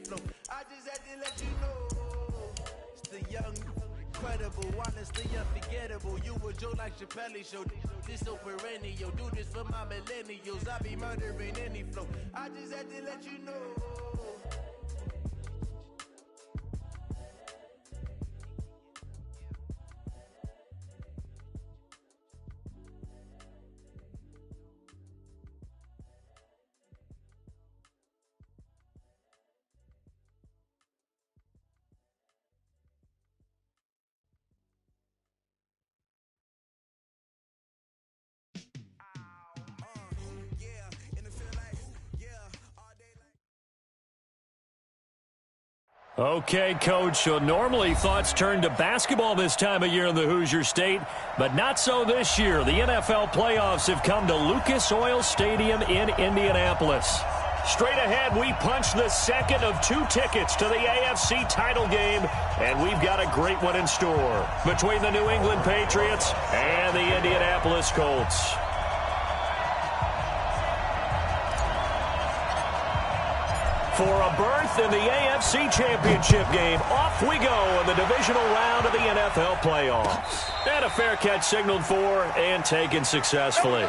flow. I just had to let you know. It's the young, incredible, honestly unforgettable. You a Joe like Chappelle show. This so perennial. Do this for my millennials. I be murdering any flow. I just had to let you know. Okay, Coach, so normally thoughts turn to basketball this time of year in the Hoosier State, but not so this year. The NFL playoffs have come to Lucas Oil Stadium in Indianapolis. Straight ahead, we punch the second of 2 tickets to the AFC title game, and we've got a great one in store between the New England Patriots and the Indianapolis Colts. For a berth in the AFC Championship game, off we go in the divisional round of the NFL playoffs. And a fair catch signaled for and taken successfully.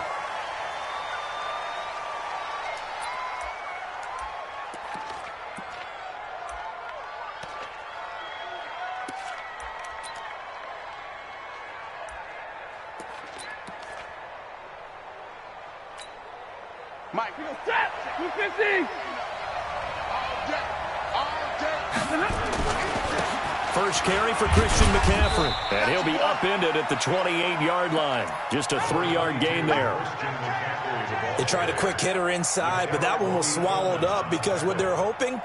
Mike, 250. First carry for Christian McCaffrey, and he'll be upended at the 28-yard line. Just a 3-yard gain there. They tried a quick hitter inside, but that one was swallowed up because what they're hoping,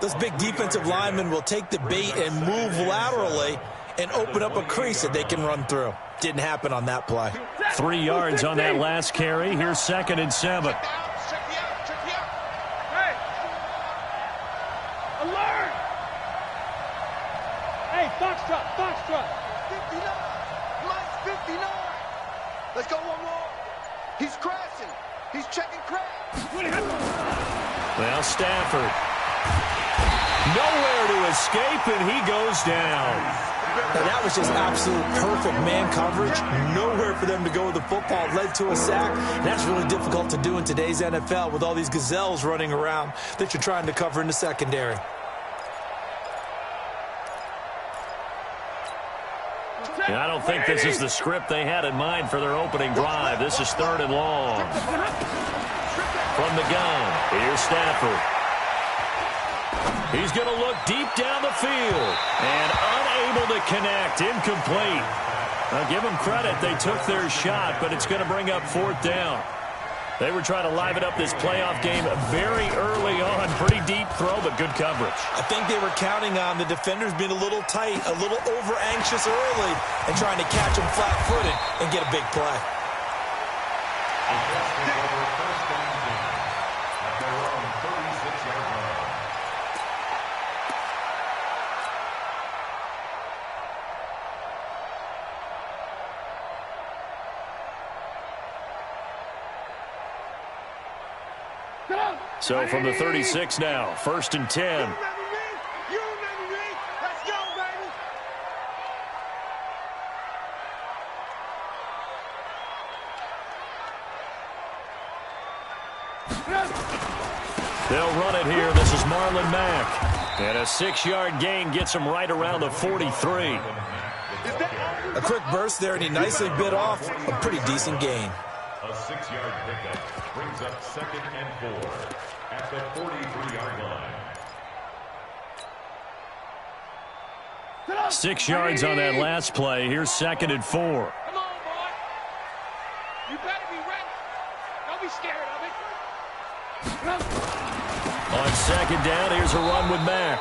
those big defensive linemen will take the bait and move laterally and open up a crease that they can run through. Didn't happen on that play. 3 yards on that last carry. Here's 2nd and 7. Foxtrot. 59. Mike's 59. Let's go one more. He's crashing. He's checking crash. Well, Stafford. Nowhere to escape, and he goes down. Now, that was just absolute perfect man coverage. Nowhere for them to go with the football. Led to a sack. And that's really difficult to do in today's NFL with all these gazelles running around that you're trying to cover in the secondary. I don't think this is the script they had in mind for their opening drive. This is 3rd and long. From the gun, here's Stafford. He's going to look deep down the field and unable to connect. Incomplete. Now, give them credit. They took their shot, but it's going to bring up 4th down. They were trying to liven up this playoff game very early on. Pretty deep throw, but good coverage. I think they were counting on the defenders being a little tight, a little over-anxious early, and trying to catch them flat-footed and get a big play. So from the 36 now, 1st and 10. They'll run it here. This is Marlon Mack. And a 6-yard gain gets him right around the 43. A quick burst there, and he nicely bit off a pretty decent gain. A 6-yard pickup brings up 2nd and 4 at the 43-yard line. 6 yards on that last play. Here's 2nd and 4. Come on, boy. You better be ready. Don't be scared of it. On 2nd down, here's a run with Mack.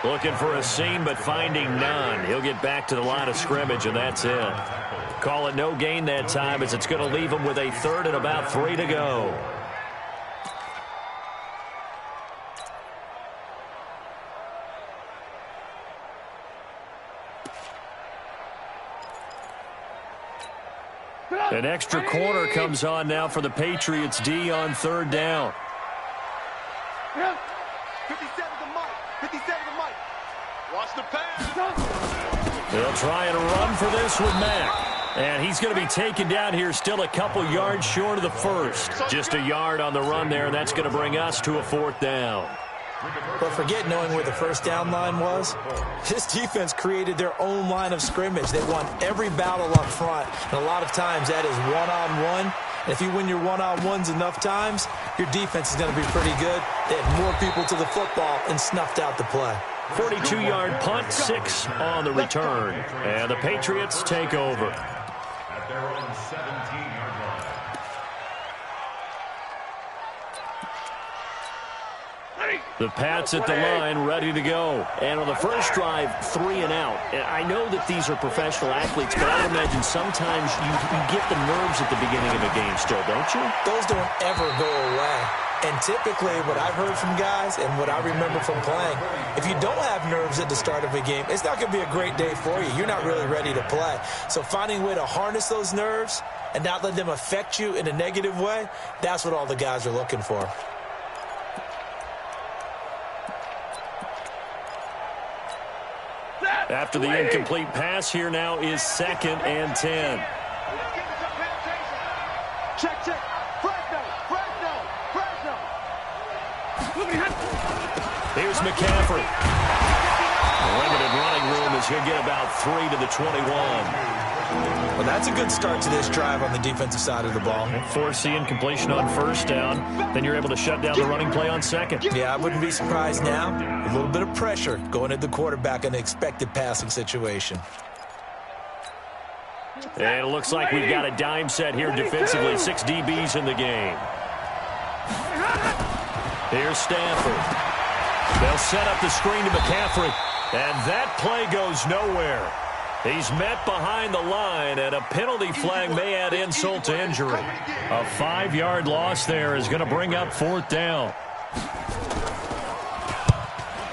Looking for a seam, but finding none. He'll get back to the line of scrimmage, and that's it. Call it no gain that time, as it's going to leave him with a 3rd and about 3 to go. An extra corner comes on now for the Patriots D on 3rd down. 57 to Mike. 57 to Mike. Watch the pass. They'll try and run for this with Mack. And he's going to be taken down here, still a couple yards short of the first. Just a yard on the run there, and that's going to bring us to a 4th down. But forget knowing where the first down line was. This defense created their own line of scrimmage. They won every battle up front, and a lot of times that is one-on-one. And if you win your one-on-ones enough times, your defense is going to be pretty good. They had more people to the football and snuffed out the play. 42-yard punt, 6 on the return. And the Patriots take over. At their own 17-yard line. The Pats at the line, ready to go. And on the first drive, 3 and out. And I know that these are professional athletes, but I would imagine sometimes you get the nerves at the beginning of a game still, don't you? Those don't ever go away. And typically what I've heard from guys and what I remember from playing, if you don't have nerves at the start of a game, it's not going to be a great day for you. You're not really ready to play. So finding a way to harness those nerves and not let them affect you in a negative way, that's what all the guys are looking for. After the incomplete pass, here now is 2nd and 10. Check. Here's McCaffrey. Limited running room as he'll get about 3 to the 21. Well, that's a good start to this drive on the defensive side of the ball. Force the incompletion on first down. Then you're able to shut down the running play on second. Yeah, I wouldn't be surprised now. A little bit of pressure going at the quarterback in the expected passing situation. And it looks like we've got a dime set here defensively. 6 DBs in the game. Here's Stafford. They'll set up the screen to McCaffrey. And that play goes nowhere. He's met behind the line, and a penalty flag may add insult to injury. A 5-yard loss there is going to bring up 4th down.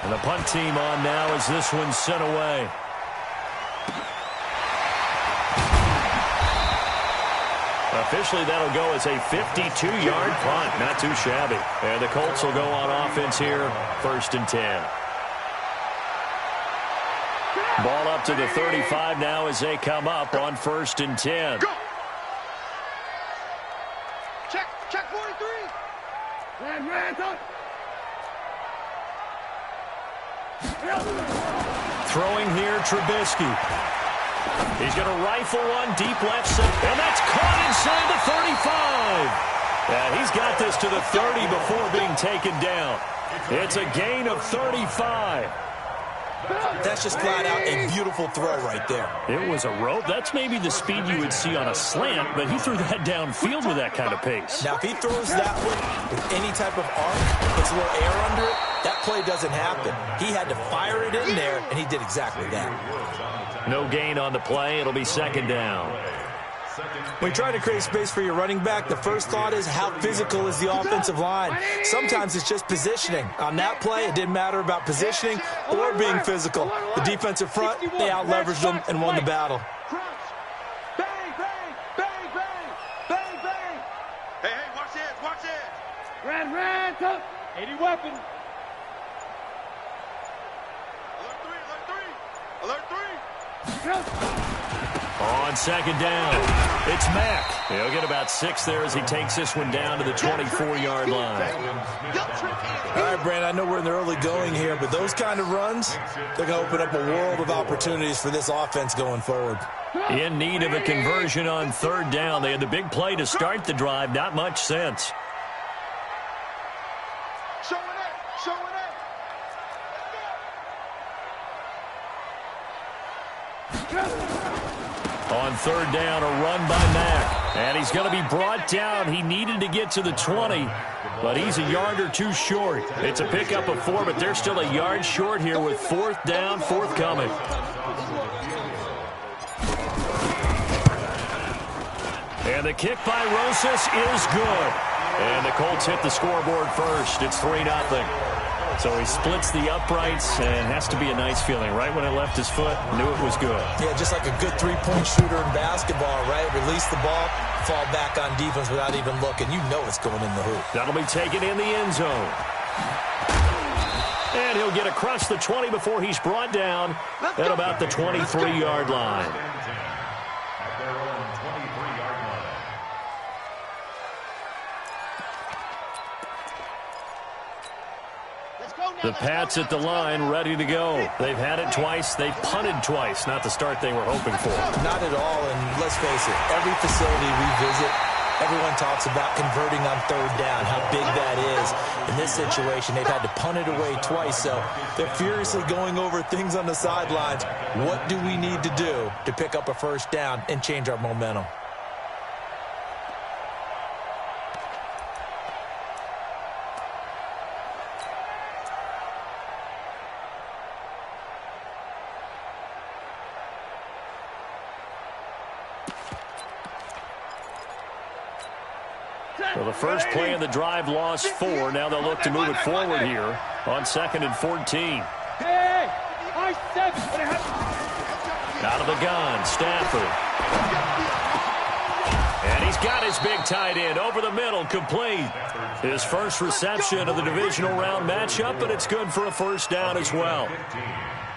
And the punt team on now as this one's sent away. Officially, that'll go as a 52-yard punt. Not too shabby. And the Colts will go on offense here, 1st and 10. Ball up to the 35 now as they come up on 1st and 10. Go. Check 43. Throwing here, Trubisky. He's going to rifle one deep left center, and that's caught inside the 35. Yeah, he's got this to the 30 before being taken down. It's a gain of 35. That's just flat out a beautiful throw right there. It was a rope. That's maybe the speed you would see on a slant, but he threw that downfield with that kind of pace. Now, if he throws that one with any type of arc, puts a little air under it, that play doesn't happen. He had to fire it in there, and he did exactly that. No gain on the play. It'll be 2nd down. When you try to create space for your running back, the first thought is how physical is the offensive line. Sometimes it's just positioning. On that play, it didn't matter about positioning or being physical. The defensive front, they out-leveraged them and won the battle. Bang, bang, bang, bang, bang, bang. Hey, watch it. Ran, top. 80 weapon. Alert 3. On 2nd down, it's Mack. He'll get about 6 there as he takes this one down to the 24-yard line. All right, Brand, I know we're in the early going here, but those kind of runs, they're going to open up a world of opportunities for this offense going forward. In need of a conversion on 3rd down. They had the big play to start the drive. Not much sense. Showing it. On 3rd down, a run by Mack. And he's going to be brought down. He needed to get to the 20, but he's a yard or 2 short. It's a pickup of 4, but they're still a yard short here with 4th down forthcoming. And the kick by Rosas is good. And the Colts hit the scoreboard first. It's 3-0. So he splits the uprights, and has to be a nice feeling. Right when it left his foot, knew it was good. Yeah, just like a good three-point shooter in basketball, right? Release the ball, fall back on defense without even looking. You know it's going in the hoop. That'll be taken in the end zone. And he'll get across the 20 before he's brought down at about the 23-yard line. At their own 23-yard line. The Pats at the line, ready to go. They've had it twice. They've punted twice. Not the start they were hoping for. Not at all, and let's face it, every facility we visit, everyone talks about converting on third down, how big that is. In this situation, they've had to punt it away twice, so they're furiously going over things on the sidelines. What do we need to do to pick up a first down and change our momentum? Well, the first play of the drive lost 4. Now they'll look to move it forward here on 2nd and 14. Hey, I-7. Out of the gun, Stafford. And he's got his big tight end over the middle, complete. His first reception of the divisional round matchup, but it's good for a first down as well.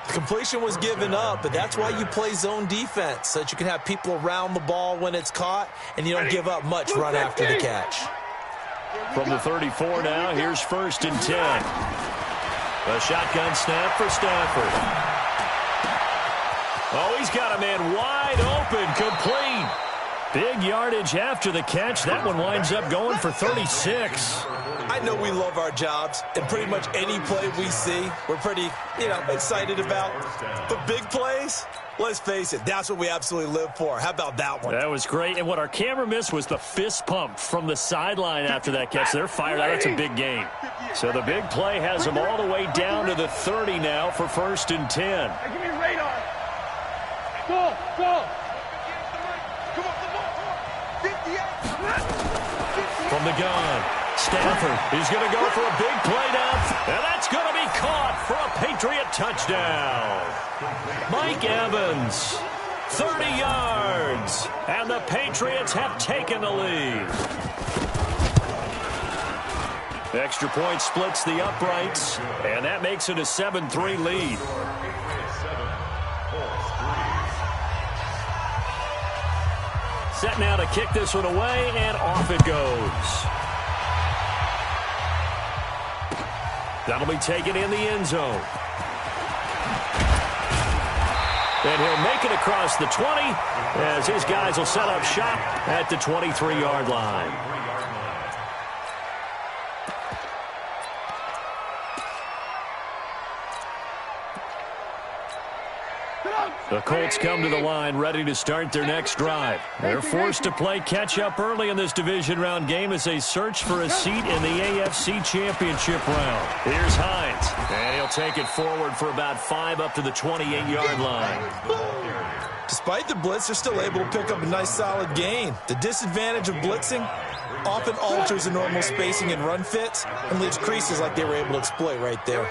Completion was given up, but that's why you play zone defense, so that you can have people around the ball when it's caught, and you don't give up much run after the catch. From the 34 now, here's 1st and 10. A shotgun snap for Stafford. Oh, he's got a man wide open, complete. Big yardage after the catch. That one winds up going for 36. I know we love our jobs, and pretty much any play we see, we're pretty, excited about. But big plays, let's face it, that's what we absolutely live for. How about that one? That was great, and what our camera missed was the fist pump from the sideline after that catch. They're fired out. That's a big game. So the big play has them all the way down to the 30 now for 1st and 10. Hey, give me radar. Go. From the gun, Stafford is going to go for a big play down, and that's going to be caught for a Patriot touchdown. Mike Evans, 30 yards, and the Patriots have taken the lead. Extra point splits the uprights, and that makes it a 7-3 lead. Set now to kick this one away, and off it goes. That'll be taken in the end zone. And he'll make it across the 20 as his guys will set up shop at the 23-yard line. The Colts come to the line ready to start their next drive. They're forced to play catch-up early in this division round game as they search for a seat in the AFC Championship round. Here's Hines, and he'll take it forward for about 5 up to the 28-yard line. Despite the blitz, they're still able to pick up a nice solid gain. The disadvantage of blitzing often alters the normal spacing and run fits and leaves creases like they were able to exploit right there.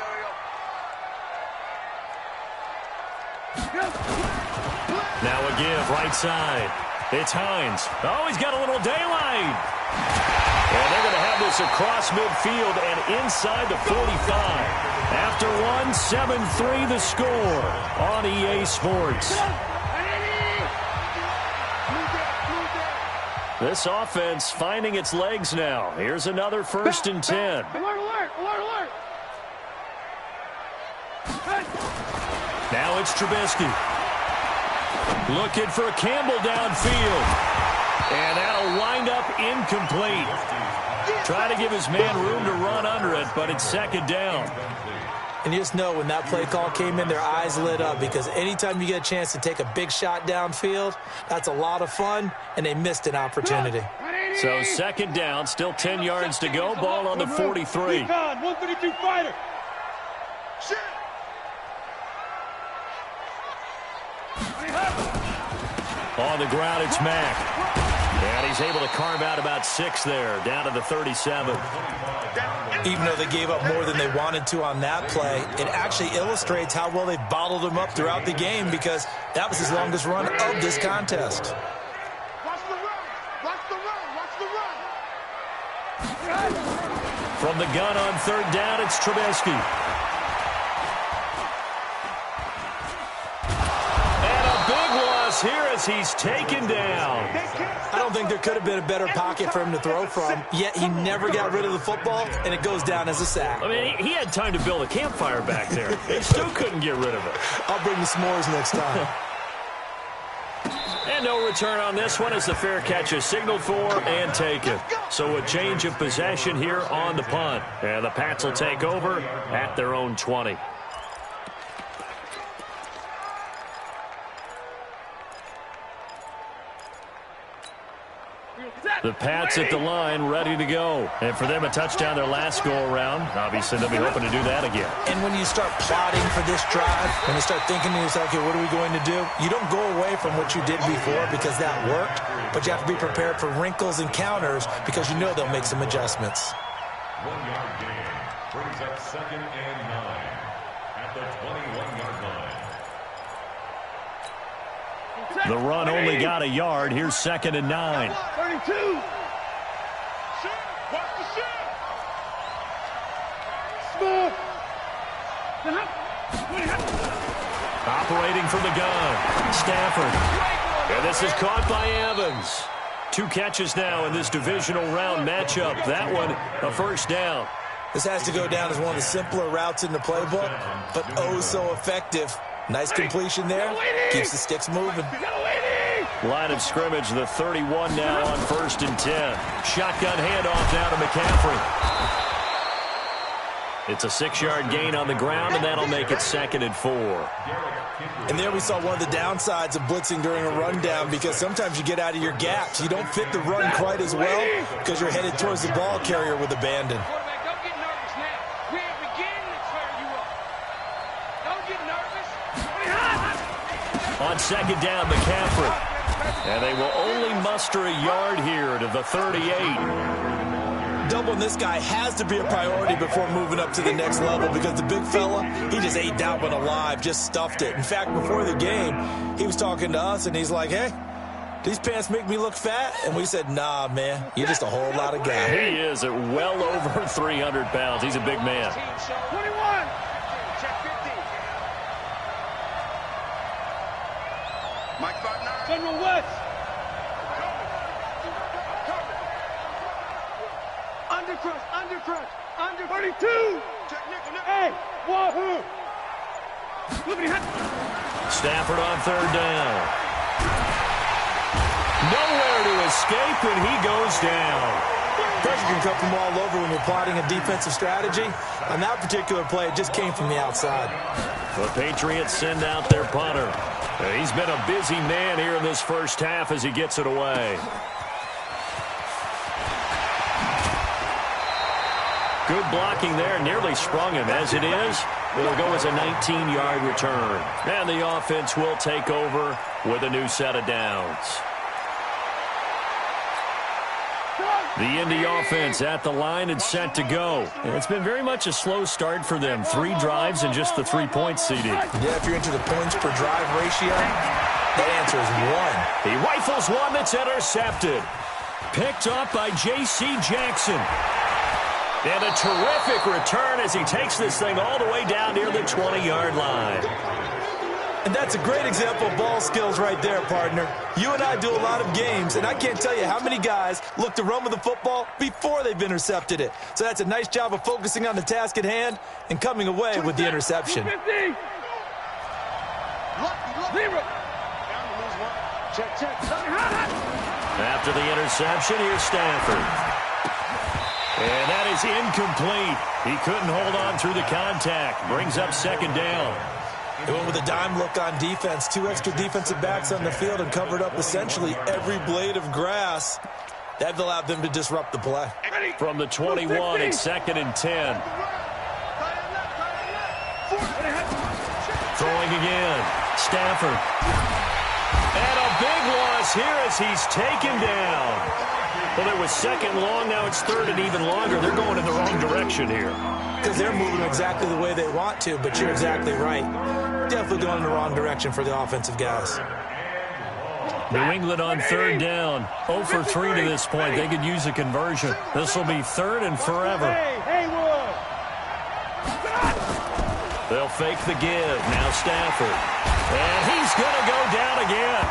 Now a give, right side. It's Hines. Oh, he's got a little daylight. And they're going to have this across midfield and inside the 45. After one, 7-3 the score on EA Sports. This offense finding its legs now. Here's another 1st and 10. Alert. Now it's Trubisky. Looking for Campbell downfield. And that'll wind up incomplete. Trying to give his man room to run under it, but it's 2nd down. And you just know when that play call came in, their eyes lit up because anytime you get a chance to take a big shot downfield, that's a lot of fun, and they missed an opportunity. So 2nd down, still 10 yards to go. Ball on the 43. 152 fighter. On the ground, it's Mack. And he's able to carve out about 6 there, down to the 37. Even though they gave up more than they wanted to on that play, it actually illustrates how well they've bottled them up throughout the game because that was his longest run of this contest. Watch the run. From the gun on 3rd down, it's Trubisky. as he's taken down. I don't think there could have been a better pocket for him to throw from, yet he never got rid of the football, and it goes down as a sack. I mean, he had time to build a campfire back there. He still couldn't get rid of it. I'll bring the s'mores next time. And no return on this one as the fair catch is signaled for and taken. So a change of possession here on the punt. And the Pats will take over at their own 20. The Pats at the line, ready to go. And for them, a touchdown their last go-around. Obviously, they'll be hoping to do that again. And when you start plotting for this drive, when you start thinking to yourself, okay, what are we going to do? You don't go away from what you did before because that worked, but you have to be prepared for wrinkles and counters because you know they'll make some adjustments. 1 yard gain brings up 2nd and 9 at the 21-yard line. The run only got a yard. Here's 2nd and 9. 32. Small. Operating from the gun, Stafford. And this is caught by Evans. 2 catches now in this divisional round matchup. That one, a first down. This has to go down as one of the simpler routes in the playbook, but oh so effective. Nice completion there. Keeps the sticks moving. Line of scrimmage, the 31 now on 1st and 10. Shotgun handoff now to McCaffrey. It's a 6-yard gain on the ground, and that'll make it 2nd and 4. And there we saw one of the downsides of blitzing during a rundown because sometimes you get out of your gaps. You don't fit the run quite as well because you're headed towards the ball carrier with abandon. On 2nd down, McCaffrey. And they will only muster a yard here to the 38. Doubling this guy has to be a priority before moving up to the next level because the big fella, he just ate that one alive, just stuffed it. In fact, before the game, he was talking to us, and he's like, hey, these pants make me look fat? And we said, nah, man, you're just a whole lot of guy. He is at well over 300 pounds. He's a big man. 21. General West. Undercrush. 32. Hey, Wahoo. Stafford on 3rd down. Nowhere to escape, and he goes down. Pressure can come from all over when you're plotting a defensive strategy. On that particular play, it just came from the outside. The Patriots send out their punter. He's been a busy man here in this first half as he gets it away. Good blocking there. Nearly sprung him. As it is, it'll go as a 19-yard return. And the offense will take over with a new set of downs. The Indy offense at the line and set to go. And it's been very much a slow start for them. 3 drives and just the 3 points CD. Yeah, if you're into the points per drive ratio, that answer is 1. He rifles one that's intercepted. Picked up by J.C. Jackson. And a terrific return as he takes this thing all the way down near the 20-yard line. And that's a great example of ball skills right there, partner. You and I do a lot of games, and I can't tell you how many guys look to run with the football before they've intercepted it. So that's a nice job of focusing on the task at hand and coming away with the interception. 50. After the interception, here's Stafford. And that is incomplete. He couldn't hold on through the contact. Brings up 2nd down. They went with a dime look on defense. 2 extra defensive backs on the field and covered up essentially every blade of grass. That allowed them to disrupt the play. From the 21, it's 2nd and 10. Throwing again. Stafford. And a big loss here as he's taken down. Well, it was 2nd long. Now it's 3rd and even longer. They're going in the wrong direction here. Because they're moving exactly the way they want to, but you're exactly right. Definitely going in the wrong direction for the offensive guys. New England on 3rd down. 0 for 3 to this point. They could use a conversion. This will be 3rd and forever. They'll fake the give. Now Stafford. And he's going to go down again.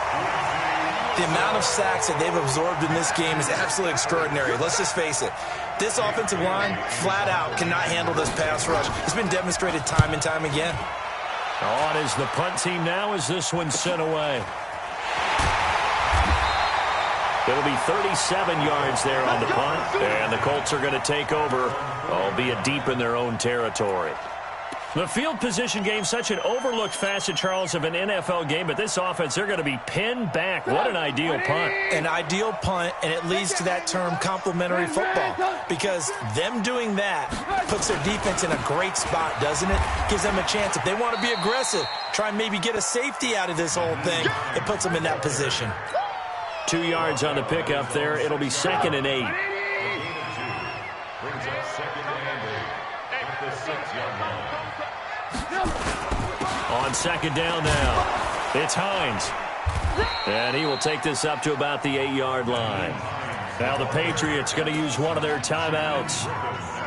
The amount of sacks that they've absorbed in this game is absolutely extraordinary. Let's just face it. This offensive line, flat out, cannot handle this pass rush. It's been demonstrated time and time again. On is the punt team now as this one's sent away. It'll be 37 yards there on the punt, and the Colts are going to take over, albeit deep in their own territory. The field position game, such an overlooked facet, Charles, of an NFL game, but this offense, they're going to be pinned back. What an ideal punt. An ideal punt, and it leads to that term complementary football, because them doing that puts their defense in a great spot, doesn't it? Gives them a chance. If they want to be aggressive, try and maybe get a safety out of this whole thing, it puts them in that position. 2 yards on the pickup there. It'll be 2nd and 8. Brings up 2nd and 8 at the 6-yard line. On 2nd down now, it's Hines. And he will take this up to about the 8-yard line. Now the Patriots going to use one of their timeouts.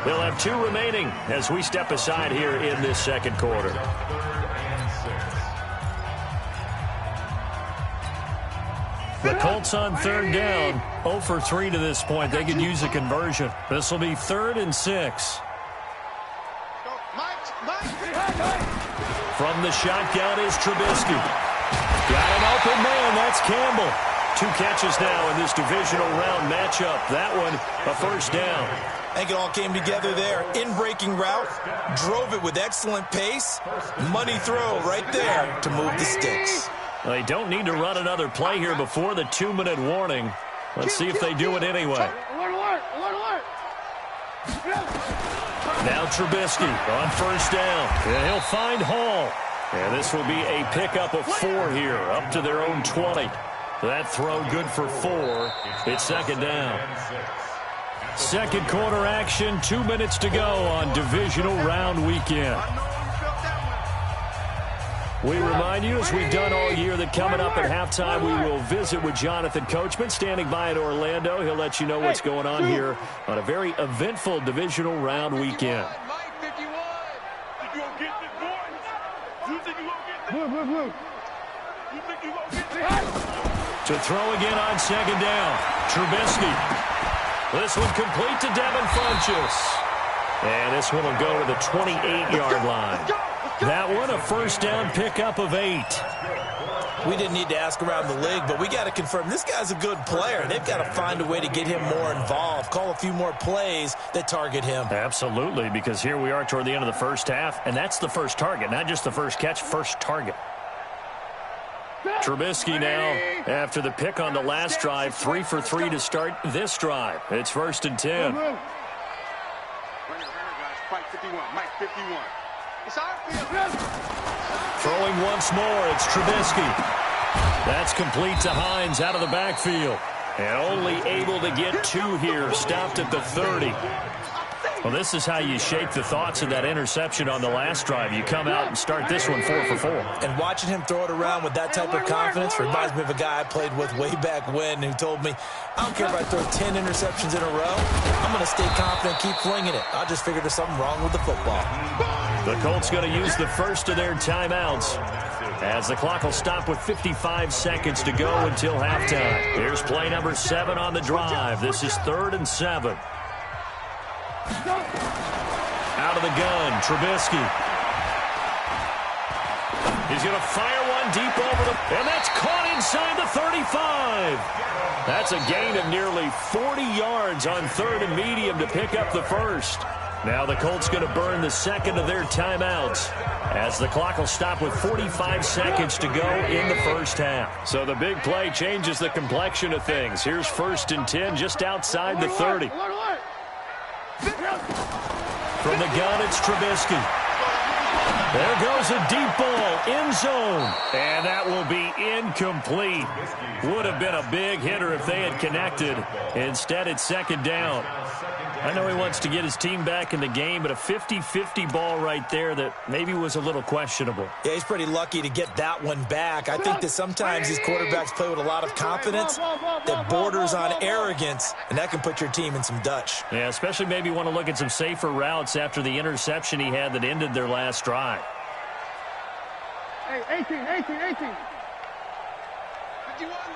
They'll have 2 remaining as we step aside here in this second quarter. The Colts on 3rd down, 0 for 3 to this point. They could use a conversion. This will be 3rd and 6. From the shotgun is Trubisky. Got an open man. That's Campbell. 2 catches now in this divisional round matchup. That one, a 1st down. I think it all came together there. In-breaking route, drove it with excellent pace. Money throw right there to move the sticks. They don't need to run another play here before the 2-minute warning. Let's see if they do it anyway. Now Trubisky on 1st down. And he'll find Hall. And this will be a pickup of 4 here, up to their own 20. That throw good for 4. It's 2nd down. Second quarter action, 2 minutes to go on divisional round weekend. We remind you, as we've done all year, that coming up at halftime, we will visit with Jonathan Coachman, standing by in Orlando. He'll let you know what's going on here on a very eventful divisional round weekend. To throw again on 2nd down, Trubisky. This one complete to Devin Funchess. And this one will go to the 28-yard line. That one, a 1st down pickup of 8. We didn't need to ask around the league, but we got to confirm this guy's a good player. They've got to find a way to get him more involved, call a few more plays that target him. Absolutely, because here we are toward the end of the first half, and that's the first target, not just the first catch, first target. Trubisky now, after the pick on the last drive, 3 for 3 to start this drive. It's 1st and 10. Throwing once more, it's Trubisky. That's complete to Hines out of the backfield. And only able to get 2 here, stopped at the 30. Well, this is how you shake the thoughts of that interception on the last drive. You come out and start this one 4 for 4. And watching him throw it around with that type of confidence reminds me of a guy I played with way back when who told me, I don't care if I throw 10 interceptions in a row. I'm going to stay confident, keep flinging it. I just figured there's something wrong with the football. The Colts going to use the first of their timeouts as the clock will stop with 55 seconds to go until halftime. Here's play number 7 on the drive. This is 3rd and 7. Out of the gun, Trubisky. He's going to fire one deep over the... And that's caught inside the 35. That's a gain of nearly 40 yards on 3rd and medium to pick up the first. Now the Colts going to burn the second of their timeouts as the clock will stop with 45 seconds to go in the first half. So the big play changes the complexion of things. Here's 1st and 10 just outside the 30. From the gun, it's Trubisky. There goes a deep ball, end zone. And that will be incomplete. Would have been a big hitter if they had connected. Instead, it's 2nd down. I know he wants to get his team back in the game, but a 50-50 ball right there that maybe was a little questionable. Yeah, he's pretty lucky to get that one back. I think that sometimes these quarterbacks play with a lot of confidence that borders on arrogance, and that can put your team in some Dutch. Yeah, especially maybe want to look at some safer routes after the interception he had that ended their last drive. Hey, 18. 51,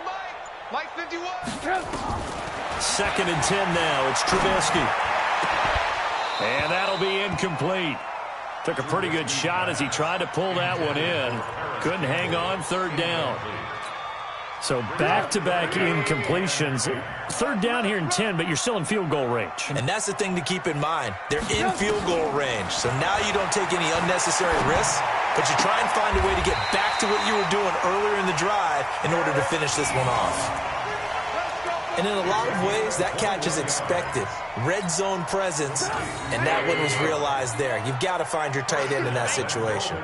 Mike. Mike 51. Second and 10 now. It's Trubisky. And that'll be incomplete. Took a pretty good shot as he tried to pull that one in. Couldn't hang on. Third down. So back-to-back incompletions. Third down here in 10, but you're still in field goal range. And that's the thing to keep in mind. They're in field goal range. So now you don't take any unnecessary risks, but you try and find a way to get back to what you were doing earlier in the drive in order to finish this one off. And in a lot of ways, that catch is expected. Red zone presence, and that one was realized there. You've got to find your tight end in that situation.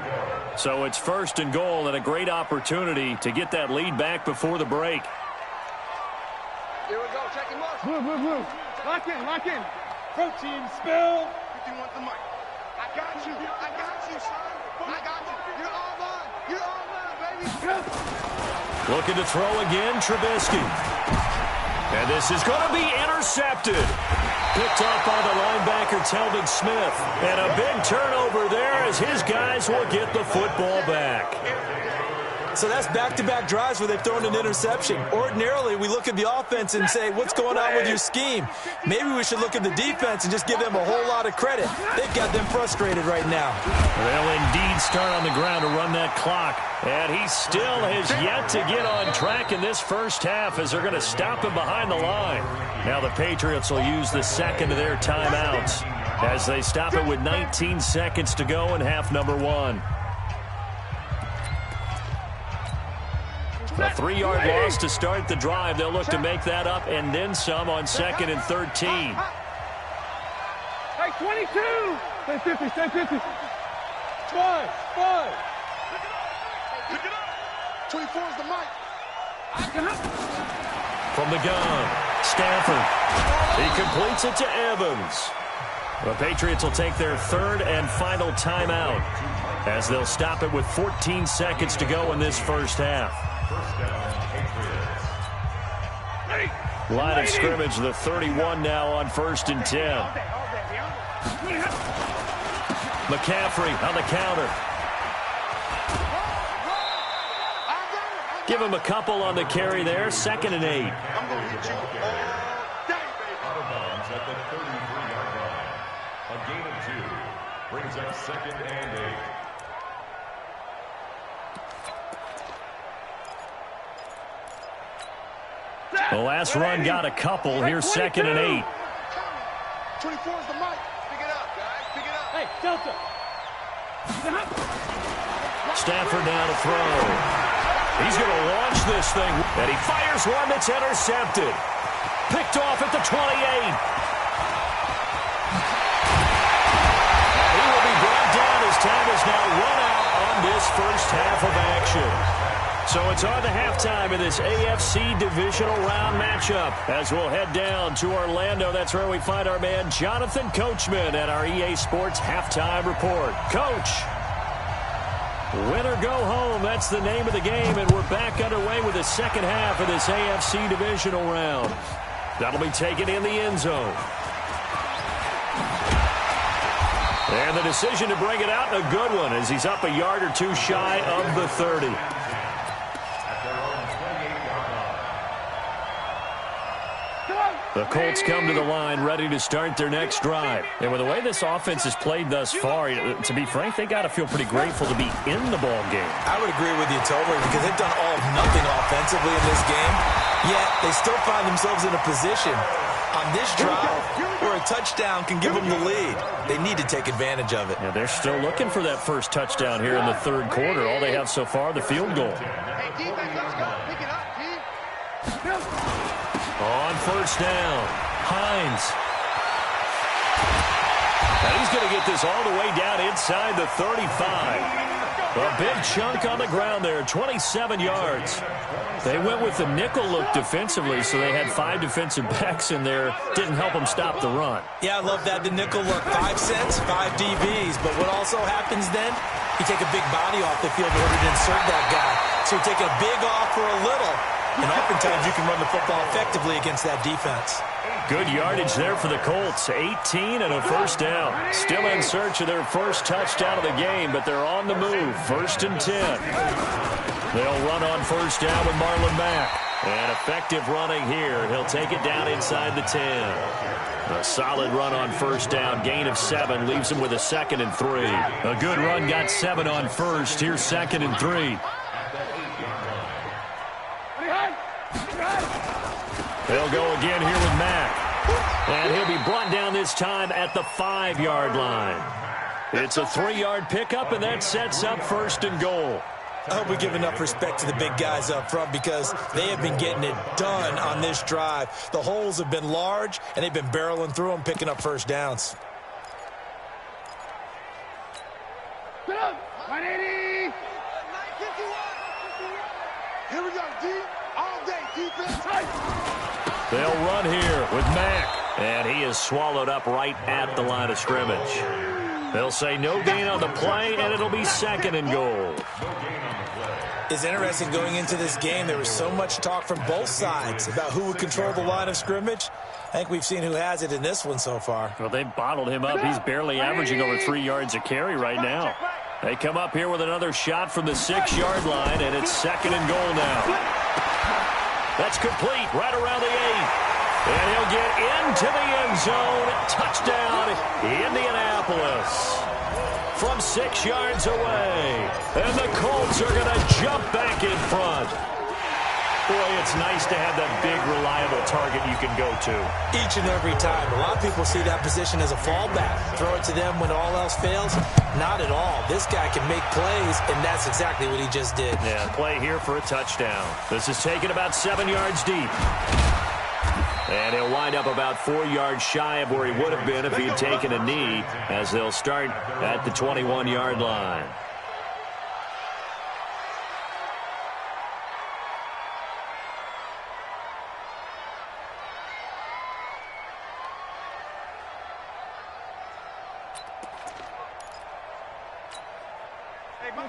So it's first and goal and a great opportunity to get that lead back before the break. Here we go. Check him off. Blue. Lock in. Protein spill. 51 to Mike. I got you, son. I got you. You're all mine, baby. Looking to throw again, Trubisky. And this is going to be intercepted. Picked off by the linebacker, Telvin Smith. And a big turnover there as his guys will get the football back. So that's back-to-back drives where they've thrown an interception. Ordinarily, we look at the offense and say, what's going on with your scheme? Maybe we should look at the defense and just give them a whole lot of credit. They've got them frustrated right now. They'll indeed start on the ground to run that clock. And he still has yet to get on track in this first half as they're going to stop him behind the line. Now the Patriots will use the second of their timeouts as they stop it with 19 seconds to go in half number one. A 3-yard loss to start the drive. They'll look to make that up and then some on second and 13. Hey, 22. Stay 50. 5. Pick it up. 24 is the mic. From the gun, Stafford. He completes it to Evans. The Patriots will take their third and final timeout as they'll stop it with 14 seconds to go in this first half. First down, Patriots. Line of scrimmage, the 31 now on first and 10. McCaffrey on the counter. Give him a couple on the carry there. Second and 8. I'm going to hit you all day, baby. Out of bounds at the 33-yard line. A gain of 2 brings up second and 8. The last run got a couple. Here's second and 8. 24 is the mic. Pick it up, guys. Pick it up. Hey, Delta. Stafford now to throw. He's going to launch this thing. And he fires one that's intercepted. Picked off at the 28. And he will be brought down as time is now run out on this first half of action. So it's on to halftime in this AFC divisional round matchup as we'll head down to Orlando. That's where we find our man Jonathan Coachman at our EA Sports Halftime Report. Coach, win or go home, that's the name of the game, and we're back underway with the second half of this AFC divisional round. That'll be taken in the end zone. And the decision to bring it out, a good one, as he's up a yard or two shy of the 30. The Colts come to the line ready to start their next drive. And with the way this offense has played thus far, to be frank, they got to feel pretty grateful to be in the ball game. I would agree with you totally because they've done all of nothing offensively in this game, yet they still find themselves in a position on this drive where a touchdown can give them the lead. They need to take advantage of it. Yeah, they're still looking for that first touchdown here in the third quarter. All they have so far, the field goal. Hey, defense, let's go. Pick it up, G. On first down, Hines. And he's going to get this all the way down inside the 35. A big chunk on the ground there, 27 yards. They went with the nickel look defensively, so they had 5 defensive backs in there. Didn't help them stop the run. Yeah, I love that, the nickel look. 5 cents, 5 DBs. But what also happens then, you take a big body off the field in order to insert that guy. So you're taking a big off for a little. And oftentimes you can run the football effectively against that defense. Good yardage there for the Colts. 18 and a first down. Still in search of their first touchdown of the game, but they're on the move. 1st and 10. They'll run on first down with Marlon Mack. And effective running here. He'll take it down inside the 10. A solid run on first down. Gain of 7 leaves him with a 2nd and 3. A good run got 7 on first. Here's 2nd and 3. They'll go again here with Mack. And he'll be brought down this time at the 5-yard line. It's a 3-yard pickup, and that sets up 1st and goal. I hope we give enough respect to the big guys up front because they have been getting it done on this drive. The holes have been large, and they've been barreling through them, picking up first downs. Get up! 180! Here we go, D. All day, defense. They'll run here with Mack. And he is swallowed up right at the line of scrimmage. They'll say no gain on the play, and it'll be 2nd and goal. It's interesting going into this game. There was so much talk from both sides about who would control the line of scrimmage. I think we've seen who has it in this one so far. Well, they've bottled him up. He's barely averaging over 3 yards a carry right now. They come up here with another shot from the 6-yard line, and it's 2nd and goal now. That's complete right around the 8. And he'll get into the end zone. Touchdown, Indianapolis. From 6 yards away. And the Colts are going to jump back in front. Boy, it's nice to have that big, reliable target you can go to. Each and every time. A lot of people see that position as a fallback. Throw it to them when all else fails. Not at all. This guy can make plays, and that's exactly what he just did. Yeah, play here for a touchdown. This is taken about 7 yards deep. And he'll wind up about 4 yards shy of where he would have been if he'd taken a knee, as they'll start at the 21-yard line.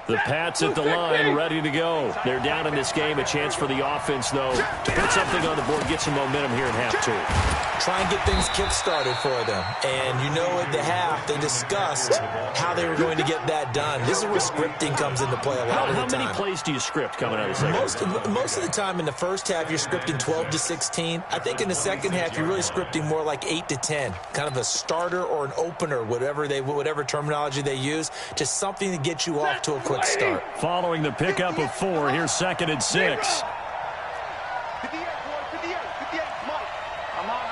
The Pats at the line, ready to go. They're down in this game. A chance for the offense, though, to put something on the board, get some momentum here in half 2. Try and get things kick-started for them. And you know at the half, they discussed how they were going to get that done. This is where scripting comes into play a lot of the time. How many plays do you script coming out of the second? Most of the time in the first half, you're scripting 12 to 16. I think in the second half, you're really scripting more like 8 to 10. Kind of a starter or an opener, whatever terminology they use. Just something to get you off to a quick start. Following the pickup of 4, here's 2nd and 6. 58, boy, 58, Mike. I'm on.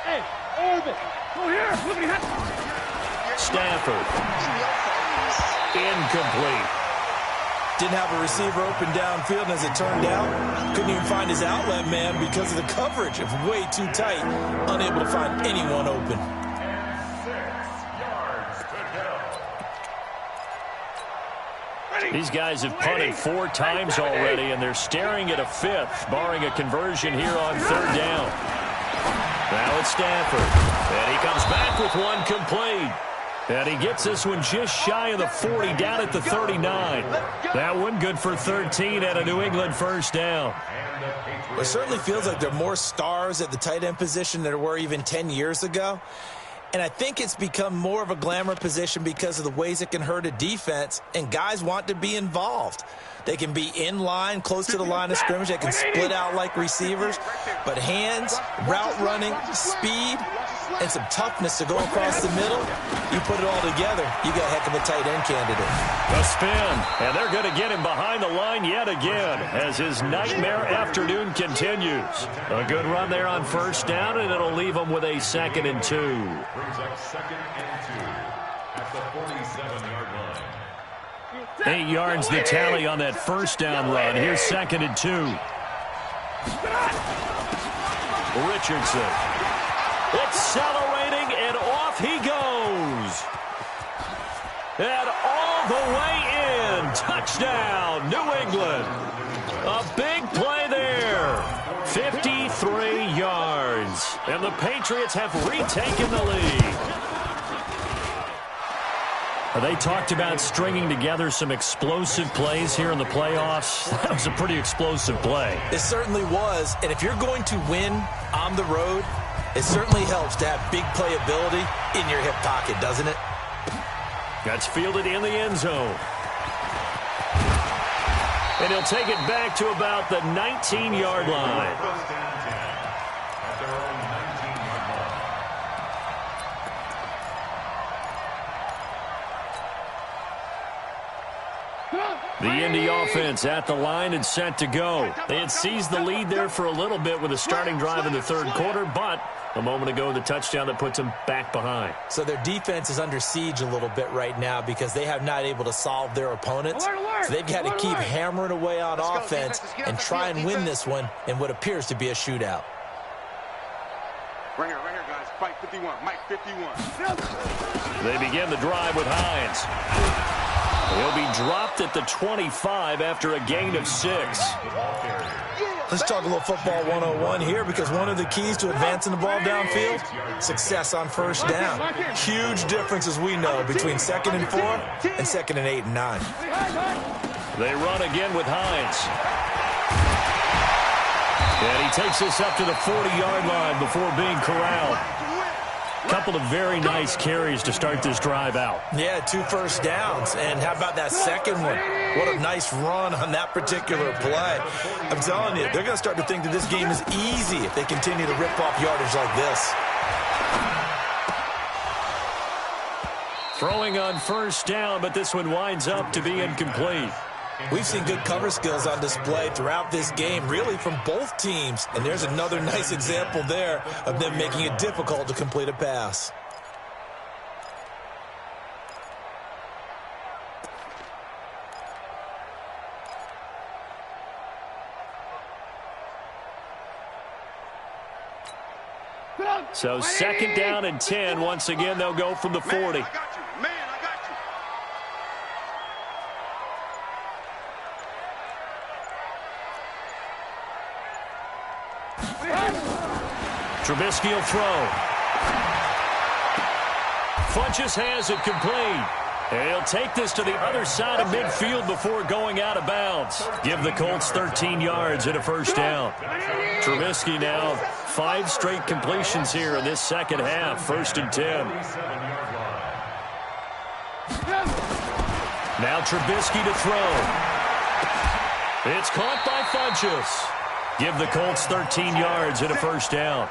Hey, Orbit, go here. Look at that. Stafford. Incomplete. Didn't have a receiver open downfield, and as it turned out, couldn't even find his outlet man because of the coverage. Of way too tight, unable to find anyone open. These guys have punted 4 times already, and they're staring at a 5th, barring a conversion here on 3rd down. Now it's Stafford, and he comes back with one complete. And he gets this one just shy of the 40, down at the 39. That one good for 13 at a New England first down. It certainly feels like there are more stars at the tight end position than there were even 10 years ago. And I think it's become more of a glamour position because of the ways it can hurt a defense, and guys want to be involved. They can be in line, close to the line of scrimmage. They can split out like receivers. But hands, route running, speed, and some toughness to go across the middle, you put it all together, you got a heck of a tight end candidate. A spin, and they're going to get him behind the line yet again as his nightmare afternoon continues. A good run there on first down, and it'll leave him with a 2nd and 2. Brings up 2nd and 2 at the 47-yard line. 8 yards the tally on that first down run. Here's 2nd and 2. Richardson. Accelerating, and off he goes. And all the way in. Touchdown, New England. A big play there. 53 yards. And the Patriots have retaken the lead. They talked about stringing together some explosive plays here in the playoffs. That was a pretty explosive play. It certainly was. And if you're going to win on the road, It certainly helps to have big playability in your hip pocket, doesn't it? That's fielded in the end zone. And he'll take it back to about the 19-yard line. The Indy offense at the line and set to go. They had seized the lead there for a little bit with a starting drive in the third quarter, but a moment ago, the touchdown that puts them back behind. So their defense is under siege a little bit right now because they have not able to solve their opponents. So they've got to keep hammering away on offense and try and win this one in what appears to be a shootout. Right here, guys. Mike 51. Mike 51. They begin the drive with Hines. He'll be dropped at the 25 after a gain of 6. Let's talk a little football 101 here because one of the keys to advancing the ball downfield, success on first down. Huge difference, as we know, between 2nd and 4 and 2nd and 8 and 9. They run again with Hines. And he takes us up to the 40-yard line before being corralled. Couple of very nice carries to start this drive out. Yeah, 2 first downs. And how about that second one? What a nice run on that particular play. I'm telling you, they're going to start to think that this game is easy if they continue to rip off yardage like this. Throwing on first down, but this one winds up to be incomplete. We've seen good cover skills on display throughout this game, really from both teams. And there's another nice example there of them making it difficult to complete a pass. So 2nd down and 10. Once again, they'll go from the 40. Trubisky will throw. Funches has it complete. He'll take this to the other side of midfield before going out of bounds. Give the Colts 13 yards and a first down. Trubisky now 5 straight completions here in this second half. 1st and 10. Now Trubisky to throw. It's caught by Funches. Give the Colts 13 yards and a first down.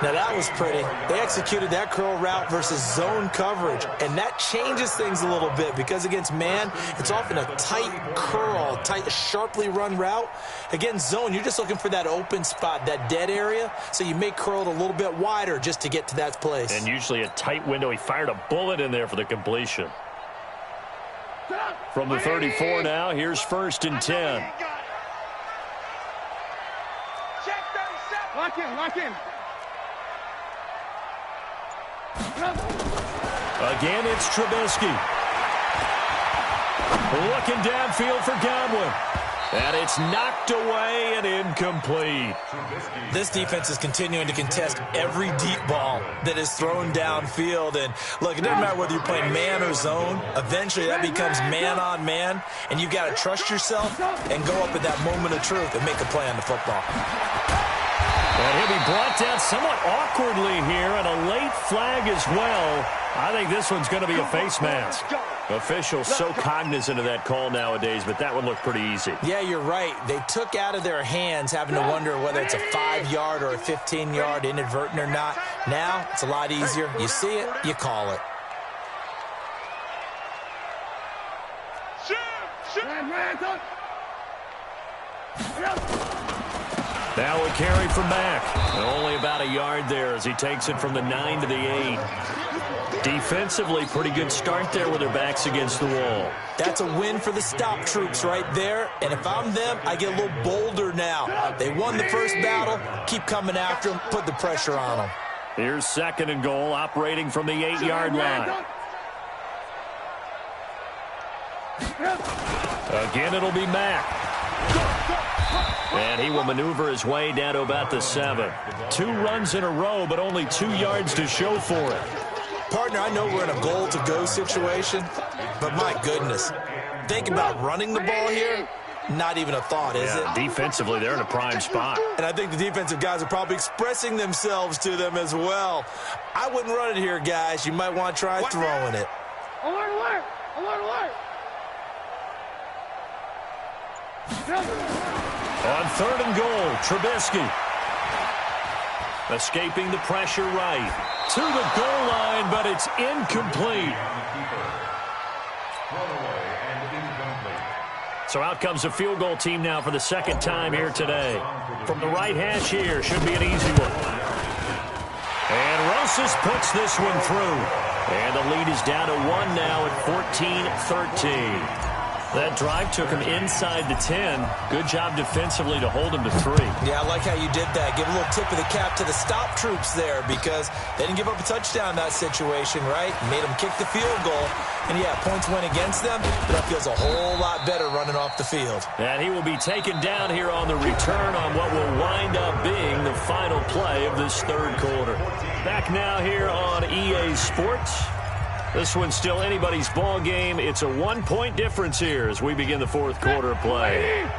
Now that was pretty. They executed that curl route versus zone coverage, and that changes things a little bit because against man, it's often a tight curl, tight, sharply run route. Against zone, you're just looking for that open spot, that dead area, so you may curl it a little bit wider just to get to that place. And usually a tight window. He fired a bullet in there for the completion. From the 34 now, here's 1st and 10. Lock in. Again, it's Trubisky. Looking downfield for Godwin. And it's knocked away and incomplete. This defense is continuing to contest every deep ball that is thrown downfield. And look, it doesn't matter whether you're playing man or zone. Eventually, that becomes man on man. And you've got to trust yourself and go up at that moment of truth and make a play on the football. And he'll be brought down somewhat awkwardly here, and a late flag as well. I think this one's going to be a face mask. Officials so cognizant of that call nowadays, but that one looked pretty easy. Yeah, you're right. They took out of their hands having to wonder whether it's a 5-yard or a 15-yard inadvertent or not. Now, it's a lot easier. You see it, you call it. Now a carry from Mack. Only about a yard there as he takes it from the 9 to the 8. Defensively, pretty good start there with their backs against the wall. That's a win for the stop troops right there. And if I'm them, I get a little bolder now. They won the first battle. Keep coming after them. Put the pressure on them. Here's 2nd and goal, operating from the 8-yard line. Again, it'll be Mack. And he will maneuver his way down to about the 7. 2 runs in a row, but only 2 yards to show for it. Partner, I know we're in a goal-to-go situation, but my goodness, think about running the ball here. Not even a thought, is it? Defensively, they're in a prime spot. And I think the defensive guys are probably expressing themselves to them as well. I wouldn't run it here, guys. You might want to try throwing it. Alert, alert! Alert, alert! On 3rd and goal, Trubisky. Escaping the pressure right. To the goal line, but it's incomplete. So out comes the field goal team now for the second time here today. From the right hash here, should be an easy one. And Rosas puts this one through. And the lead is down to 1 now at 14-13. That drive took him inside the 10. Good job defensively to hold him to 3. Yeah, I like how you did that. Give a little tip of the cap to the stop troops there because they didn't give up a touchdown in that situation, right? Made them kick the field goal. And, yeah, points went against them, but that feels a whole lot better running off the field. And he will be taken down here on the return on what will wind up being the final play of this 3rd quarter. Back now here on EA Sports. This one's still anybody's ball game. It's a 1-point difference here as we begin the 4th quarter of play.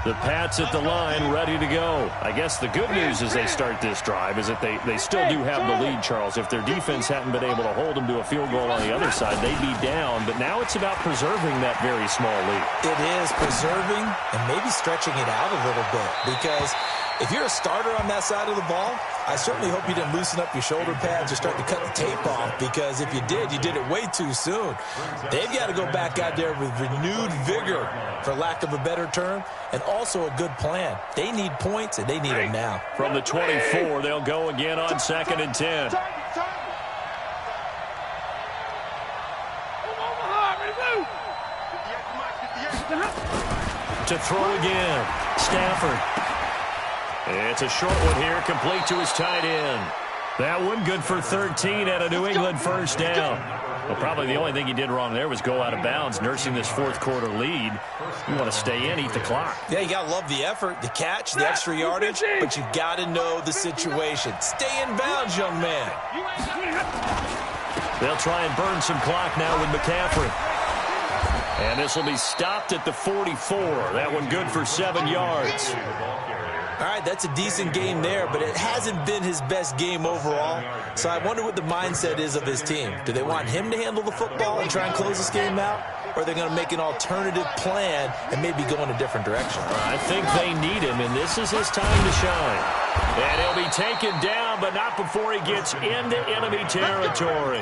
The Pats at the line ready to go. I guess the good news as they start this drive is that they still do have the lead, Charles. If their defense hadn't been able to hold them to a field goal on the other side, they'd be down. But now it's about preserving that very small lead. It is preserving and maybe stretching it out a little bit because if you're a starter on that side of the ball, I certainly hope you didn't loosen up your shoulder pads or start to cut the tape off because if you did it way too soon. They've got to go back out there with renewed vigor, for lack of a better term, and also a good plan. They need points, and they need them now. From the 24, they'll go again on 2nd and 10. To throw again, Stafford. It's a short one here, complete to his tight end. That one good for 13 at a New England first down. Well, probably the only thing he did wrong there was go out of bounds, nursing this 4th quarter lead. You want to stay in, eat the clock. Yeah, you got to love the effort, the catch, the extra yardage, but you got to know the situation. Stay in bounds, young man. They'll try and burn some clock now with McCaffrey. And this will be stopped at the 44. That one good for 7 yards. All right, that's a decent game there, but it hasn't been his best game overall. So I wonder what the mindset is of his team. Do they want him to handle the football and try and close this game out? Or are they going to make an alternative plan and maybe go in a different direction? I think they need him, and this is his time to shine. And he'll be taken down, but not before he gets into enemy territory.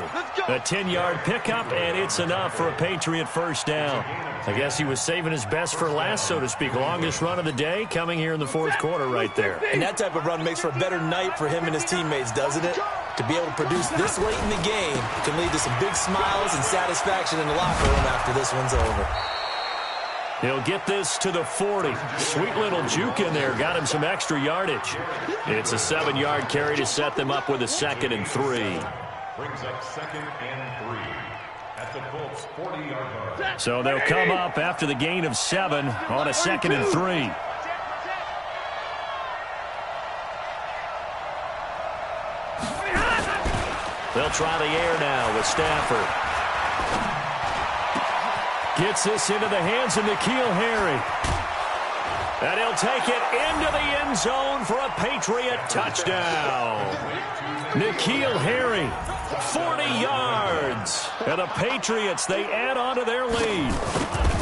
A 10-yard pickup, and it's enough for a Patriot first down. I guess he was saving his best for last, so to speak. Longest run of the day coming here in the 4th quarter right there. And that type of run makes for a better night for him and his teammates, doesn't it? To be able to produce this late in the game can lead to some big smiles and satisfaction in the locker room after this one's over. He'll get this to the 40. Sweet little juke in there. Got him some extra yardage. It's a 7-yard carry to set them up with a 2nd and 3. Brings up 2nd and 3 at the Colts 40-yard line. So they'll come up after the gain of 7 on a 2nd and 3. They'll try the air now with Stafford. Gets this into the hands of N'Keal Harry. And he'll take it into the end zone for a Patriot touchdown. N'Keal Harry, 40 yards. And the Patriots, they add on to their lead.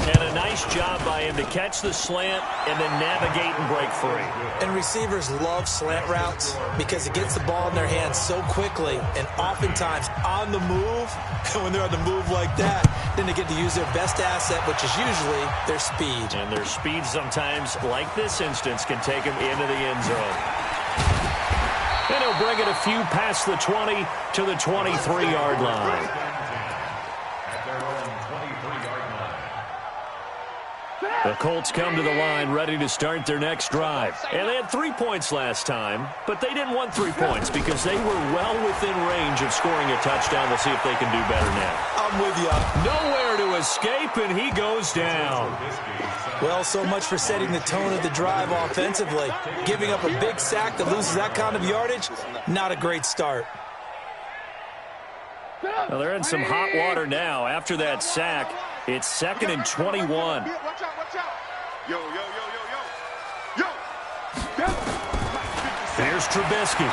And a nice job by him to catch the slant and then navigate and break free. And receivers love slant routes because it gets the ball in their hands so quickly and oftentimes on the move. And when they're on the move like that, then they get to use their best asset, which is usually their speed. And their speed sometimes, like this instance, can take them into the end zone. And he'll bring it a few past the 20 to the 23-yard line. The Colts come to the line ready to start their next drive. And they had 3 points last time, but they didn't want 3 points because they were well within range of scoring a touchdown. We'll see if they can do better now. I'm with you. Nowhere to escape, and he goes down. Well, so much for setting the tone of the drive offensively. Giving up a big sack that loses that kind of yardage, not a great start. Well, they're in some hot water now. After that sack, it's 2nd and 21. Yo, yo, yo, yo, yo. Yo. Here's Trubisky.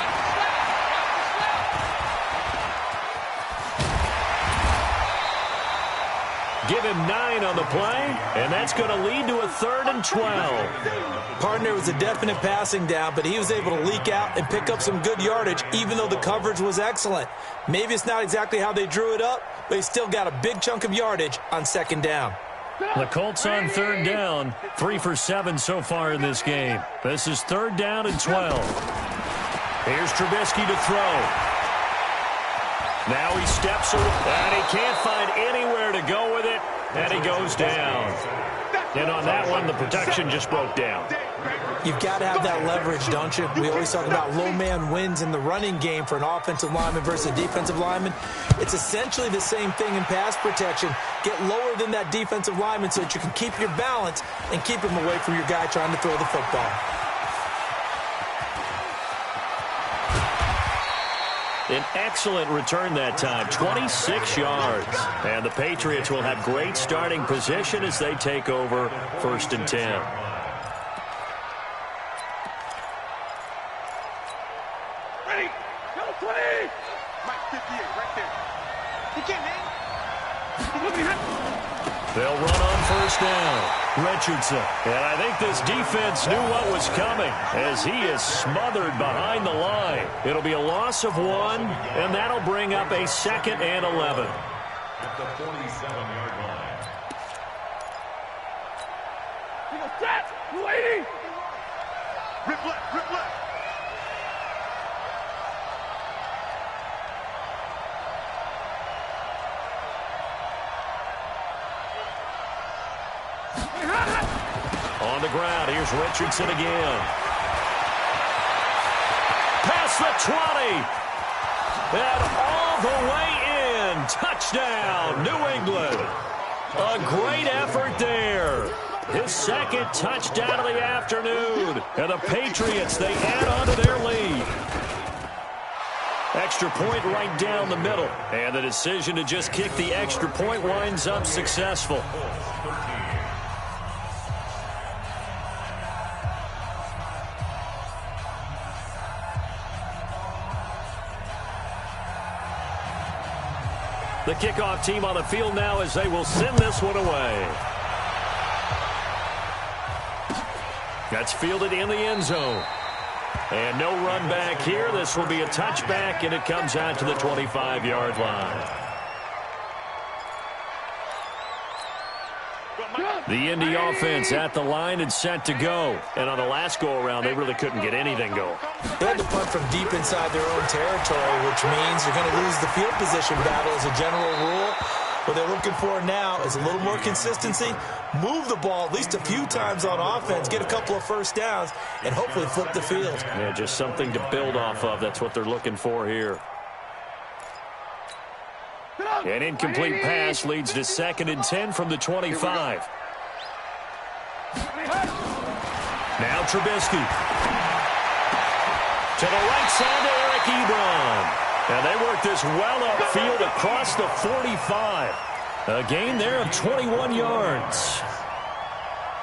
Give him 9 on the play, and that's going to lead to a 3rd and 12. Partner was a definite passing down, but he was able to leak out and pick up some good yardage, even though the coverage was excellent. Maybe it's not exactly how they drew it up, but he still got a big chunk of yardage on 2nd down. The Colts on 3rd down, 3 for 7 so far in this game. This is 3rd down and 12. Here's Trubisky to throw. Now he steps around, and he can't find anywhere to go with it, and he goes down. And on that one, the protection just broke down. You've got to have that leverage, don't you? We always talk about low man wins in the running game for an offensive lineman versus a defensive lineman. It's essentially the same thing in pass protection. Get lower than that defensive lineman so that you can keep your balance and keep him away from your guy trying to throw the football. An excellent return that time, 26 yards. And the Patriots will have great starting position as they take over 1st and 10. Ready? Go 20! Mike 58 right there. You can't, man. They'll run on 1st down. Richardson. And I think this defense knew what was coming as he is smothered behind the line. It'll be a loss of 1, and that'll bring up a 2nd and 11. At the 47-yard line. You go set! 280! Rip left, rip left. On the ground, here's Richardson again. Past the 20. And all the way in. Touchdown, New England. A great effort there. His 2nd touchdown of the afternoon. And the Patriots, they add on to their lead. Extra point right down the middle. And the decision to just kick the extra point winds up successful. The kickoff team on the field now as they will send this one away. That's fielded in the end zone. And no run back here. This will be a touchback, and it comes out to the 25-yard line. The Indy offense at the line and set to go. And on the last go-around, they really couldn't get anything going. They had to punt from deep inside their own territory, which means you're going to lose the field position battle as a general rule. What they're looking for now is a little more consistency, move the ball at least a few times on offense, get a couple of 1st downs, and hopefully flip the field. Yeah, just something to build off of. That's what they're looking for here. An incomplete pass leads to 2nd and 10 from the 25. Now Trubisky. To the right side to Eric Ebron. And they work this well upfield across the 45. A gain there of 21 yards.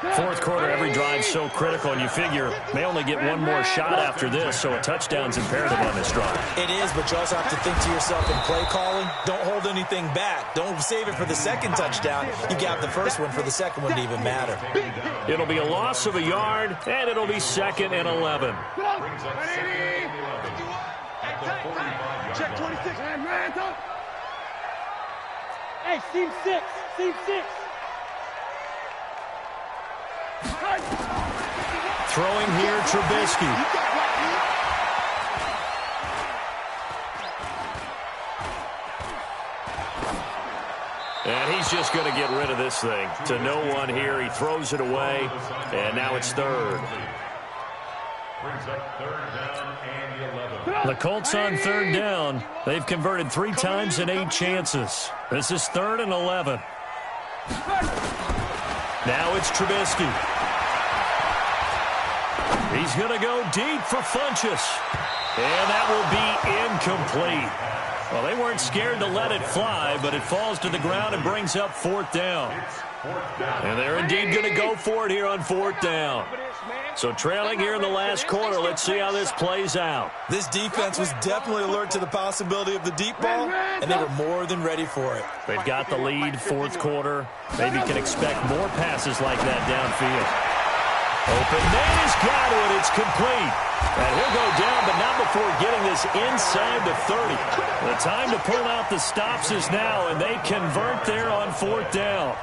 4th quarter, every drive so critical, and you figure they only get one more shot after this, so a touchdown's imperative on this drive. It is, but you also have to think to yourself in play calling, don't hold anything back. Don't save it for the 2nd touchdown. You got the 1st one for the 2nd one to even matter. It'll be a loss of a yard, and it'll be 2nd and 11. Brings up 2nd and 11 at the 45-yard Check 26. line. Hey, seam 6. Seam 6. Throwing here, Trubisky. And he's just going to get rid of this thing. To no one here, he throws it away, and now it's 3rd. Brings up 3rd down and 11. The Colts on 3rd down. They've converted 3 times in 8 chances. This is 3rd and 11. Now it's Trubisky. He's going to go deep for Funchess. And that will be incomplete. Well, they weren't scared to let it fly, but it falls to the ground and brings up 4th down. And they're indeed going to go for it here on 4th down. So trailing here in the last quarter, let's see how this plays out. This defense was definitely alert to the possibility of the deep ball, and they were more than ready for it. They've got the lead, 4th quarter. Maybe can expect more passes like that downfield. Open man has got it. It's complete. And he'll go down, but not before getting this inside the 30. The time to pull out the stops is now, and they convert there on 4th down.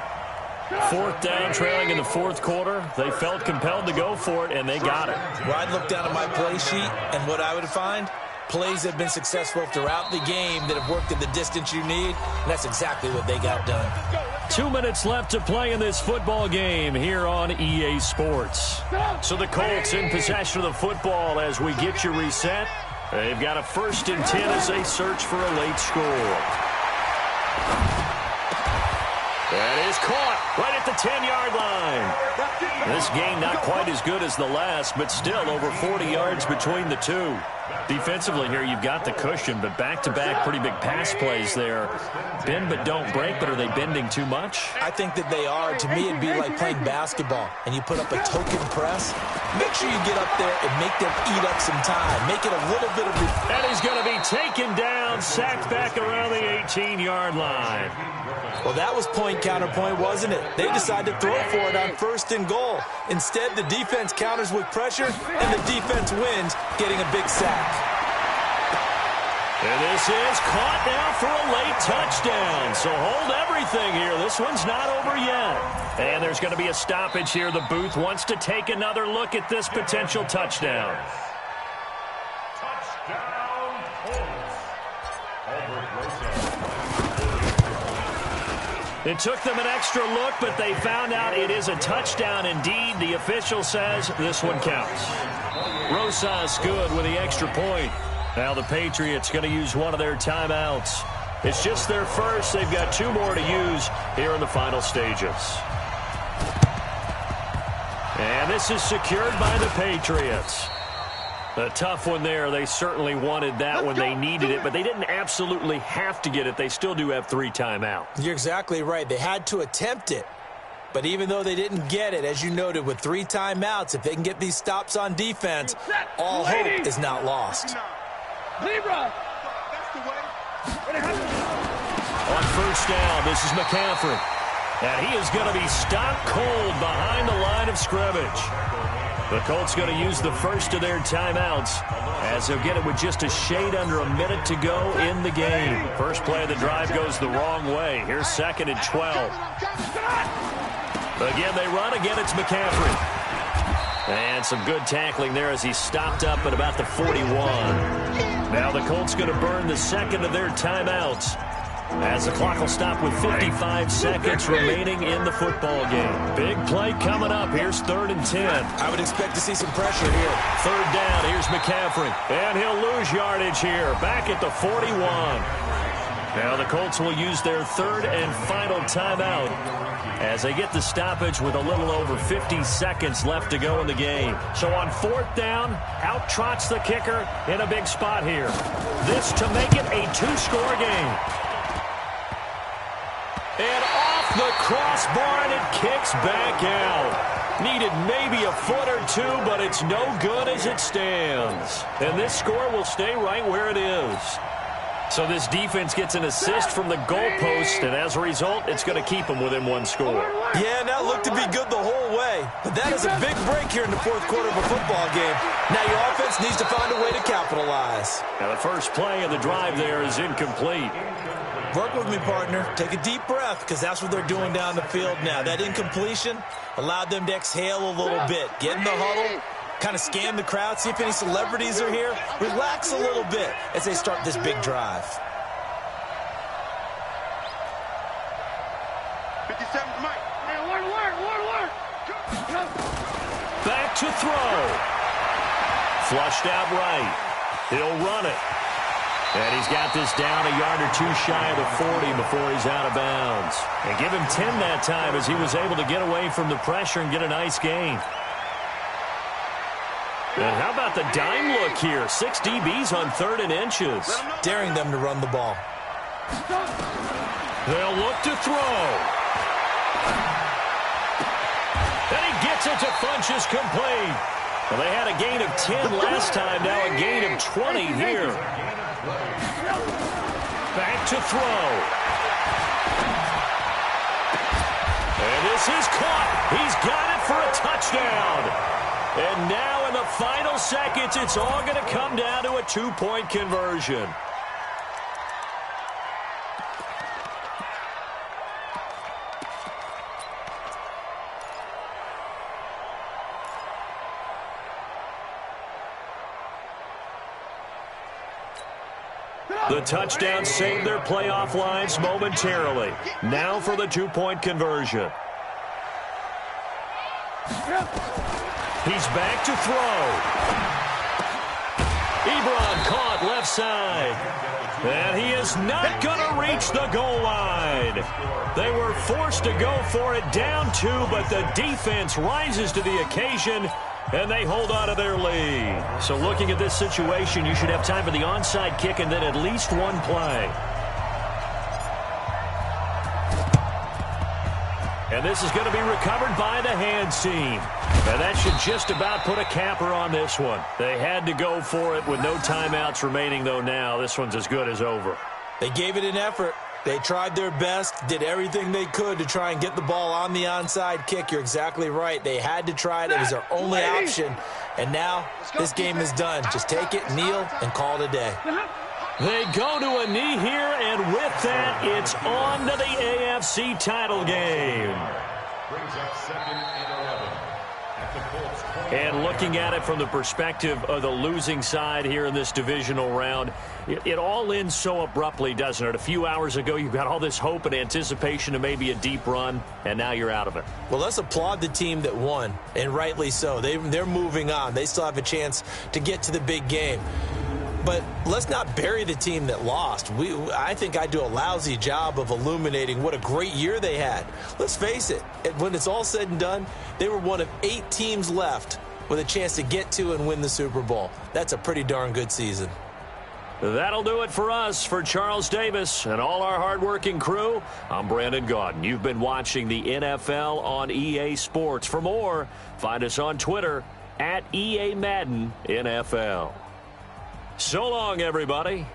4th down, trailing in the 4th quarter. They felt compelled to go for it, and they got it. Well, I'd look down at my play sheet, and what I would find, plays have been successful throughout the game that have worked in the distance you need, and that's exactly what they got done. 2 minutes left to play in this football game here on EA Sports. So the Colts in possession of the football as we get you reset. They've got a 1st and 10 as they search for a late score. That is caught right at the 10-yard line. This game not quite as good as the last, but still over 40 yards between the two. Defensively here, you've got the cushion, but back-to-back pretty big pass plays there. Bend but don't break, but are they bending too much? I think that they are. To me, it'd be like playing basketball, and you put up a token press. Make sure you get up there and make them eat up some time. Make it a little bit of... And he's going to be taken down, sacked back around the 18-yard line. Well, that was point-counterpoint, wasn't it? They decided to throw for it on 1st and goal. Instead, the defense counters with pressure, and the defense wins, getting a big sack. And this is caught now for a late touchdown. So hold everything here. This one's not over yet. And there's going to be a stoppage here. The booth wants to take another look at this potential touchdown. It took them an extra look, but they found out it is a touchdown indeed. The official says this one counts. Rosas good with the extra point. Now the Patriots going to use one of their timeouts. It's just their first. They've got 2 more to use here in the final stages. And this is secured by the Patriots. A tough one there. They certainly wanted that when they needed it, but they didn't absolutely have to get it. They still do have 3 timeouts. You're exactly right. They had to attempt it. But even though they didn't get it, as you noted, with 3 timeouts, if they can get these stops on defense, all hope is not lost. Libra. On 1st down, this is McCaffrey. And he is going to be stopped cold behind the line of scrimmage. The Colts going to use the first of their timeouts as they'll get it with just a shade under a minute to go in the game. First play of the drive goes the wrong way. Here's 2nd and 12. Again, they run. Again, it's McCaffrey. And some good tackling there as he stopped up at about the 41. Now the Colts going to burn the 2nd of their timeouts as the clock will stop with 55 seconds remaining in the football game. Big play coming up. Here's 3rd and 10. I would expect to see some pressure here. 3rd down. Here's McCaffrey. And he'll lose yardage here. Back at the 41. Now the Colts will use their 3rd and final timeout as they get the stoppage with a little over 50 seconds left to go in the game. So on 4th down, out trots the kicker in a big spot here. This to make it a 2-score game. And off the crossbar, and it kicks back out. Needed maybe a foot or 2, but it's no good as it stands. And this score will stay right where it is. So this defense gets an assist from the goalpost, and as a result, it's going to keep them within 1 score. Yeah, and that looked to be good the whole way. But that is a big break here in the 4th quarter of a football game. Now your offense needs to find a way to capitalize. Now the first play of the drive there is incomplete. Work with me, partner. Take a deep breath, because that's what they're doing down the field now. That incompletion allowed them to exhale a little bit. Get in the huddle, kind of scan the crowd, see if any celebrities are here. Relax a little bit as they start this big drive. 57 Mike. Back to throw. Flushed out right. He'll run it. And he's got this down a yard or 2 shy of the 40 before he's out of bounds. And give him 10 that time as he was able to get away from the pressure and get a nice gain. And how about the dime look here? 6 DBs on 3rd and inches. Daring them to run the ball. They'll look to throw. And he Gets it to Funchess, complete. Well, they had a gain of 10 last time, now a gain of 20 here. Back to throw. And this is caught. He's got it for a touchdown. And now in the final seconds, it's all going to come down to a 2-point conversion. The touchdown saved their playoff lines momentarily. Now for the 2-point conversion. He's back to throw. Ebron caught left side. And he is not going to reach the goal line. They were forced to go for it down 2, but the defense rises to the occasion, and they hold on to their lead. So looking at this situation, you should have time for the onside kick and then at least one play. And this is going to be recovered by the hands team. And that should just about put a capper on this one. They had to go for it with no timeouts remaining, though now. This one's as good as over. They gave it an effort. They tried their best, did everything they could to try and get the ball on the onside kick. You're exactly right. They had to try it. It was their only option. And now this game is done. Just take it, kneel, and call it a day. They go to a knee here, and with that, it's on to the AFC title game. Brings up 2nd and 11 at the Colts. And looking at it from the perspective of the losing side here in this divisional round, it all ends so abruptly, doesn't it? A few hours ago, you've got all this hope and anticipation of maybe a deep run, and now you're out of it. Well, let's applaud the team that won, and rightly so. They're moving on. They still have a chance to get to the big game. But let's not bury the team that lost. I think I do a lousy job of illuminating what a great year they had. Let's face it, when it's all said and done, they were one of 8 teams left with a chance to get to and win the Super Bowl. That's a pretty darn good season. That'll do it for us. For Charles Davis and all our hardworking crew, I'm Brandon Gaudin. You've been watching the NFL on EA Sports. For more, find us on Twitter @EA Madden NFL. So long, everybody.